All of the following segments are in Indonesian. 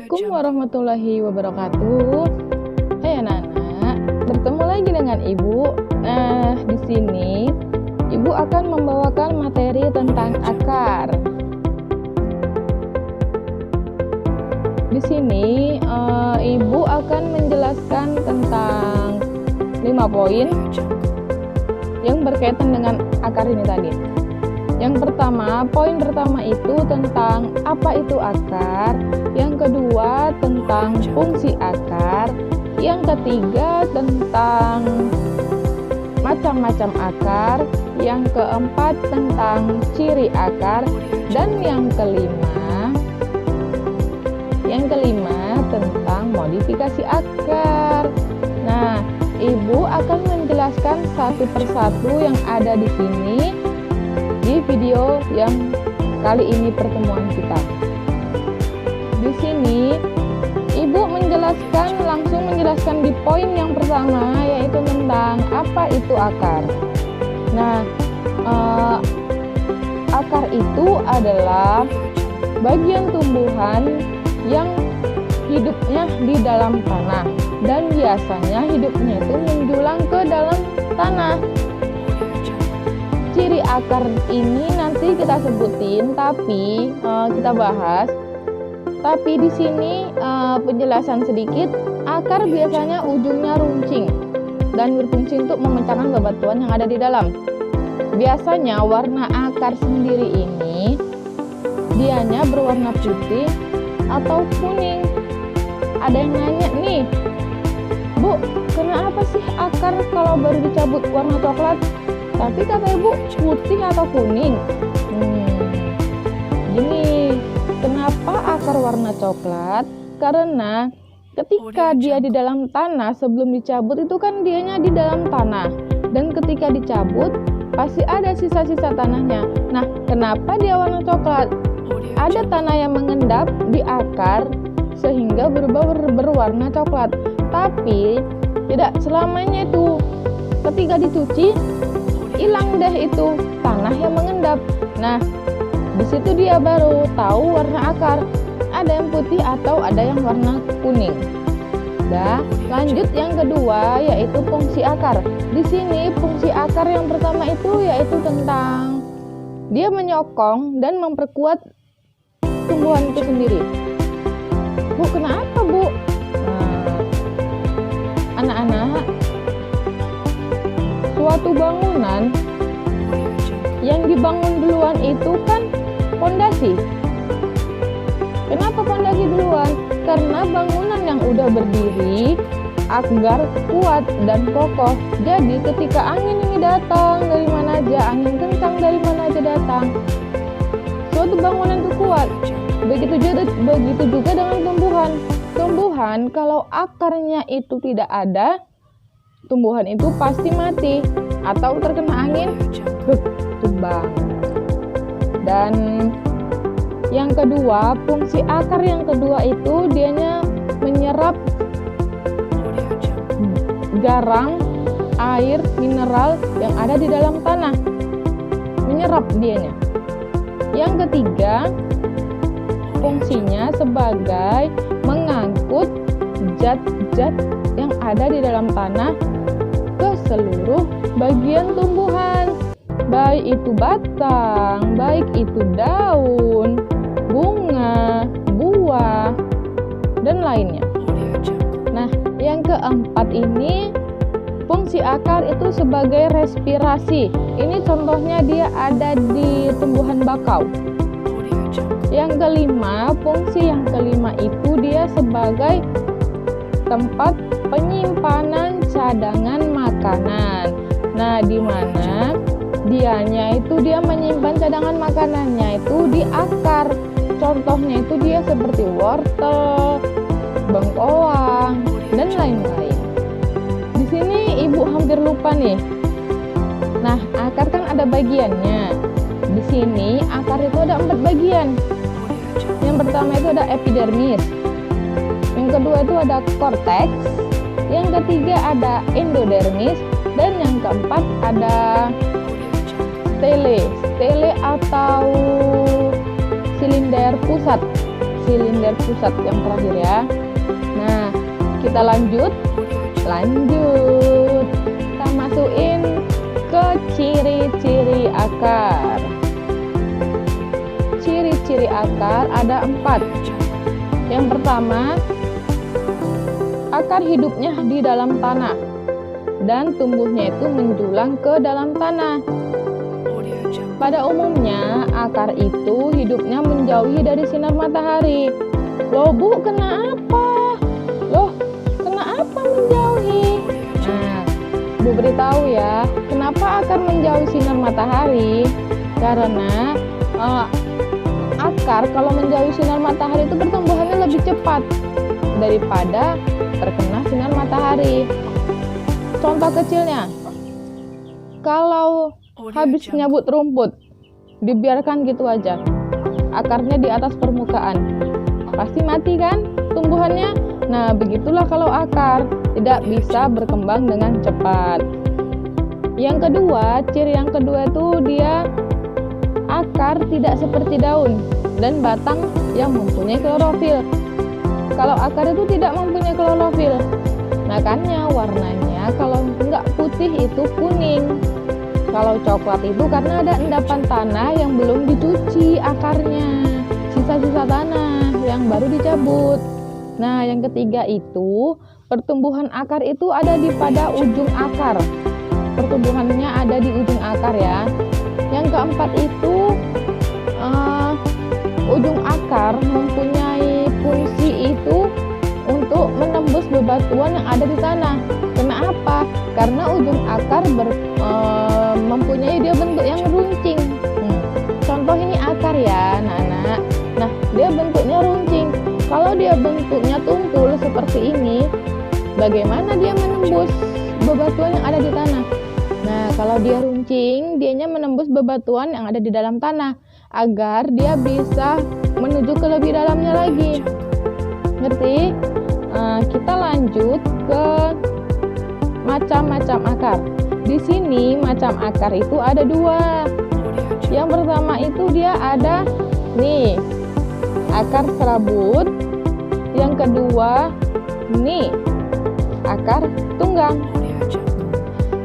Assalamualaikum warahmatullahi wabarakatuh. Hai anak-anak, bertemu lagi dengan Ibu. Nah, di sini Ibu akan membawakan materi tentang akar. Di sini Ibu akan menjelaskan tentang 5 poin yang berkaitan dengan akar ini tadi. Yang pertama, poin pertama itu tentang apa itu akar. Yang kedua tentang fungsi akar. Yang ketiga tentang macam-macam akar. Yang keempat tentang ciri akar. Dan yang kelima tentang modifikasi akar. Nah, Ibu akan menjelaskan satu persatu yang ada di sini di video yang kali ini pertemuan kita. Di sini Ibu langsung menjelaskan di poin yang pertama, yaitu tentang apa itu akar. Nah, akar itu adalah bagian tumbuhan yang hidupnya di dalam tanah dan biasanya hidupnya itu menjulang ke dalam tanah. Ciri akar ini nanti kita sebutin, tapi kita bahas. Tapi di sini penjelasan sedikit, akar biasanya ujungnya runcing dan berfungsi untuk memecahkan bebatuan yang ada di dalam. Biasanya warna akar sendiri ini dianya berwarna putih atau kuning. Ada yang nanya nih, Bu, kenapa sih akar kalau baru dicabut warna coklat? Tapi kata Ibu putih atau kuning? Gini, kenapa akar warna coklat? Karena ketika dia di dalam tanah sebelum dicabut itu kan dianya di dalam tanah. Dan ketika dicabut pasti ada sisa-sisa tanahnya. Nah, kenapa dia warna coklat? Ada tanah yang mengendap di akar sehingga berwarna coklat. Tapi tidak selamanya itu. Ketika dicuci hilang deh itu tanah yang mengendap. Nah, di situ dia baru tahu warna akar. Ada yang putih atau ada yang warna kuning. Dah, lanjut yang kedua yaitu fungsi akar. Di sini fungsi akar yang pertama itu yaitu tentang dia menyokong dan memperkuat tumbuhan itu sendiri. Bu, kenapa, Bu? Anak-anak, suatu bangunan yang dibangun duluan itu kan fondasi. Kenapa fondasi duluan? Karena bangunan yang udah berdiri agar kuat dan kokoh. Jadi ketika angin ini datang dari mana aja, angin kencang dari mana aja datang, suatu bangunan itu kuat. Begitu juga dengan tumbuhan. Tumbuhan kalau akarnya itu tidak ada, tumbuhan itu pasti mati atau terkena angin tumbang. Dan yang kedua, fungsi akar yang kedua itu dianya menyerap garam, air, mineral yang ada di dalam tanah. Menyerap dianya. Yang ketiga, fungsinya sebagai mengangkut zat-zat yang ada di dalam tanah ke seluruh bagian tumbuhan, baik itu batang, baik itu daun, bunga, buah, dan lainnya. Nah, yang keempat ini fungsi akar itu sebagai respirasi. Ini contohnya dia ada di tumbuhan bakau. Yang kelima, fungsi yang kelima itu dia sebagai tempat penyimpanan cadangan makanan. Nah, di mana dianya itu dia menyimpan cadangan makanannya itu di akar. Contohnya itu dia seperti wortel, bengkoang, dan lain-lain. Di sini Ibu hampir lupa nih. Nah, akar kan ada bagiannya. Di sini akar itu ada 4 bagian. Yang pertama itu ada epidermis. Yang kedua itu ada korteks. Yang ketiga ada endodermis. Dan yang keempat ada stele atau silinder pusat. silinder pusat yang terakhir ya. Nah, kita lanjut. Kita masukin ke ciri-ciri akar. Ciri-ciri akar ada 4. Yang pertama, akar hidupnya di dalam tanah dan tumbuhnya itu menjulang ke dalam tanah. Pada umumnya, akar itu hidupnya menjauhi dari sinar matahari. Loh Bu, kenapa? Loh, kenapa menjauhi? Nah, Bu beritahu ya, kenapa akar menjauhi sinar matahari? Karena akar kalau menjauhi sinar matahari itu pertumbuhannya lebih cepat daripada terkena sinar matahari. Contoh kecilnya, kalau habis nyabut rumput, dibiarkan gitu aja, akarnya di atas permukaan, pasti mati kan tumbuhannya. Nah, begitulah kalau akar tidak bisa berkembang dengan cepat. Yang kedua, ciri yang kedua itu dia akar tidak seperti daun dan batang yang mempunyai klorofil. Kalau akar itu tidak mempunyai klorofil, makanya warnanya kalau nggak putih itu kuning. Kalau coklat itu karena ada endapan tanah yang belum dicuci akarnya, sisa-sisa tanah yang baru dicabut. Nah, yang ketiga itu pertumbuhan akar itu ada pada ujung akar. Pertumbuhannya ada di ujung akar ya. Yang keempat itu ujung akar mempunyai fungsi itu untuk menembus bebatuan yang ada di tanah. Kenapa? Karena ujung akar mempunyai dia bentuk yang runcing. Contoh ini akar ya anak-anak. Nah, dia bentuknya runcing. Kalau dia bentuknya tumpul seperti ini, bagaimana dia menembus bebatuan yang ada di tanah? Nah, kalau dia runcing, dianya menembus bebatuan yang ada di dalam tanah agar dia bisa menuju ke lebih dalamnya lagi. Ngerti? Kita lanjut ke macam-macam akar. Di sini macam akar itu ada 2. Yang pertama itu dia ada nih akar serabut. Yang kedua nih akar tunggang.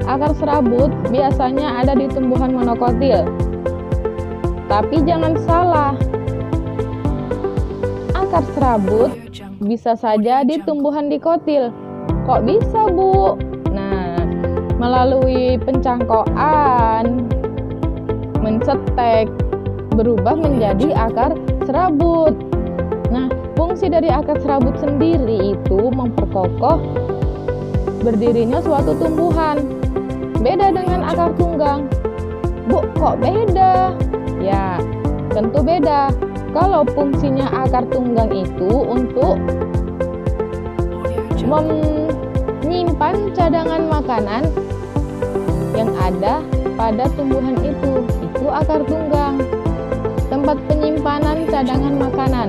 Akar serabut biasanya ada di tumbuhan monokotil. Tapi jangan salah, akar serabut bisa saja di tumbuhan dikotil. Kok bisa, Bu? Nah, melalui pencangkokan, mencetek, berubah menjadi akar serabut. Nah, fungsi dari akar serabut sendiri itu memperkokoh berdirinya suatu tumbuhan. Beda dengan akar tunggang. Bu, kok beda? Ya, tentu beda. Kalau fungsinya akar tunggang itu untuk menyimpan cadangan makanan yang ada pada tumbuhan itu akar tunggang. Tempat penyimpanan cadangan makanan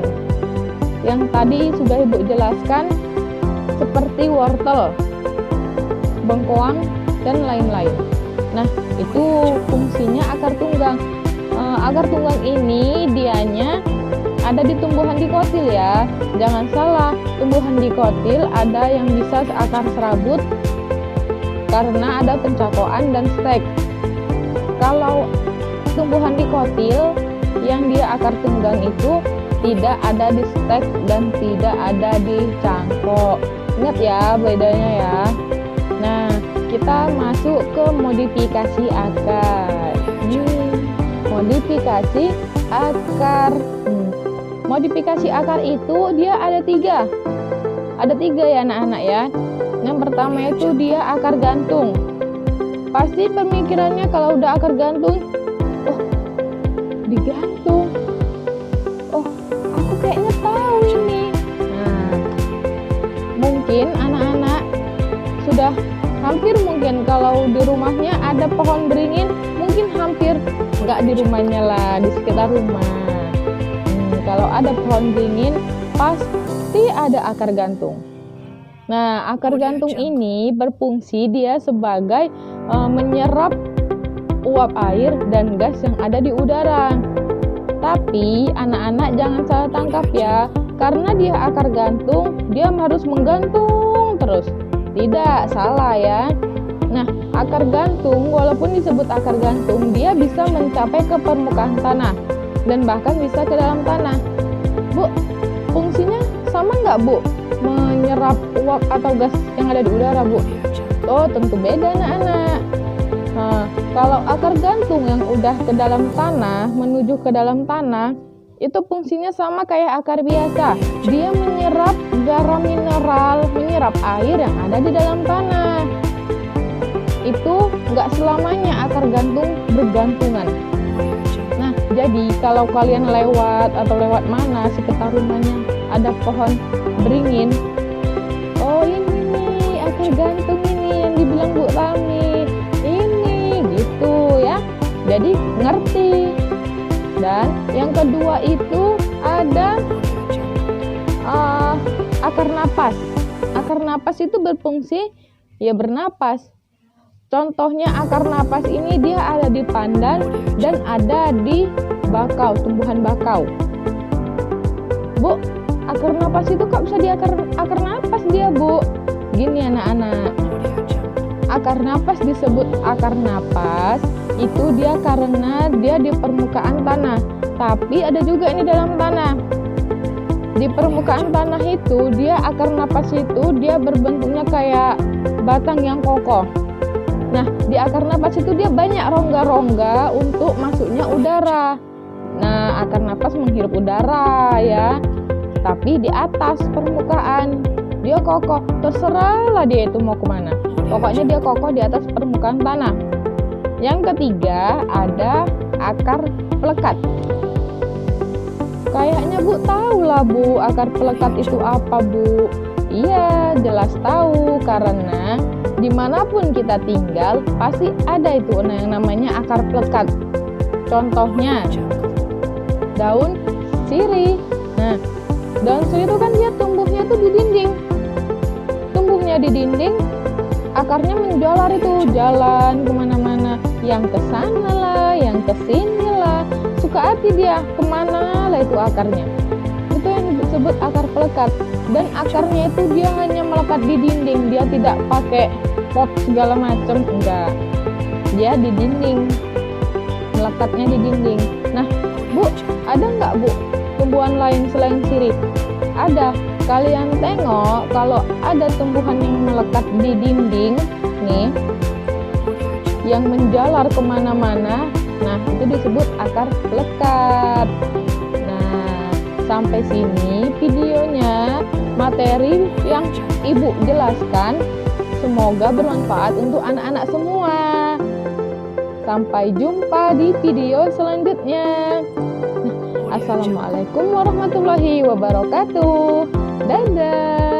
yang tadi sudah Ibu jelaskan seperti wortel, bengkoang, dan lain-lain. Nah, itu fungsinya akar tunggang. Akar tunggang ini dianya ada di tumbuhan dikotil ya. Jangan salah, tumbuhan dikotil ada yang bisa akar serabut karena ada pencakokan dan stek. Kalau tumbuhan dikotil yang dia akar tunggang itu tidak ada di stek dan tidak ada di cangkok. Ingat ya bedanya ya. Nah, kita masuk ke modifikasi akar. Modifikasi akar. Modifikasi akar itu dia ada 3. Ada 3 ya anak-anak ya. Yang pertama itu dia akar gantung. Pasti pemikirannya kalau udah akar gantung, oh digantung. Oh, aku kayaknya tahu ini. Nah, mungkin anak-anak sudah hampir mungkin kalau di rumahnya ada pohon beringin, mungkin hampir nggak di rumahnya lah, di sekitar rumah. Kalau ada pohon beringin, pasti ada akar gantung. Nah, akar gantung ini berfungsi dia sebagai menyerap uap air dan gas yang ada di udara. Tapi anak-anak jangan salah tangkap ya, karena dia akar gantung, dia harus menggantung terus. Tidak, salah ya. Nah, akar gantung walaupun disebut akar gantung, dia bisa mencapai ke permukaan tanah dan bahkan bisa ke dalam tanah. Bu, fungsinya sama nggak Bu? Menyerap uap atau gas yang ada di udara Bu? Oh, tentu beda anak-anak. Nah, kalau akar gantung yang udah ke dalam tanah, menuju ke dalam tanah, itu fungsinya sama kayak akar biasa. Dia menyerap garam mineral, menyerap air yang ada di dalam tanah. Itu nggak selamanya akar gantung bergantungan. Nah, jadi kalau kalian lewat atau lewat mana sekitar rumahnya ada pohon beringin, oh ini nih akar gantung ini yang dibilang Bu Tami, ini gitu ya. Jadi ngerti. Dan yang kedua itu ada akar napas. Akar napas itu berfungsi ya bernapas. Contohnya akar napas ini dia ada di pandan dan ada di bakau, tumbuhan bakau. Bu, akar napas itu kok bisa di akar napas dia Bu? Gini anak-anak. Akar napas disebut akar napas itu dia karena dia di permukaan tanah, tapi ada juga ini dalam tanah. Di permukaan tanah itu dia akar napas itu dia berbentuknya kayak batang yang kokoh. Nah, di akar napas itu dia banyak rongga-rongga untuk masuknya udara. Nah, akar napas menghirup udara ya, tapi di atas permukaan dia kokoh. Terserahlah dia itu mau kemana. Pokoknya dia kokoh di atas permukaan tanah. Yang ketiga ada akar pelekat. Kayaknya Bu tahu lah Bu, akar pelekat itu apa Bu? Iya, jelas tahu karena dimanapun kita tinggal pasti ada itu yang namanya akar pelekat. Contohnya daun sirih. Nah, daun sirih itu kan dia tumbuhnya tuh di dinding. Tumbuhnya di dinding, akarnya menjalar itu, jalan kemana-mana, yang ke sana lah, yang ke sini lah, suka hati dia kemana lah itu akarnya. Itu yang disebut akar pelekat. Dan akarnya itu dia hanya melekat di dinding, dia tidak pakai pot segala macam, enggak. Dia di dinding, melekatnya di dinding. Nah, Bu, ada nggak Bu tumbuhan lain selain sirih? Ada. Kalian tengok kalau ada tumbuhan yang melekat di dinding nih, yang menjalar kemana-mana, nah itu disebut akar pelekat. Nah, sampai sini videonya, materi yang Ibu jelaskan semoga bermanfaat untuk anak-anak semua. Sampai jumpa di video selanjutnya. Assalamualaikum warahmatullahi wabarakatuh. Dadah.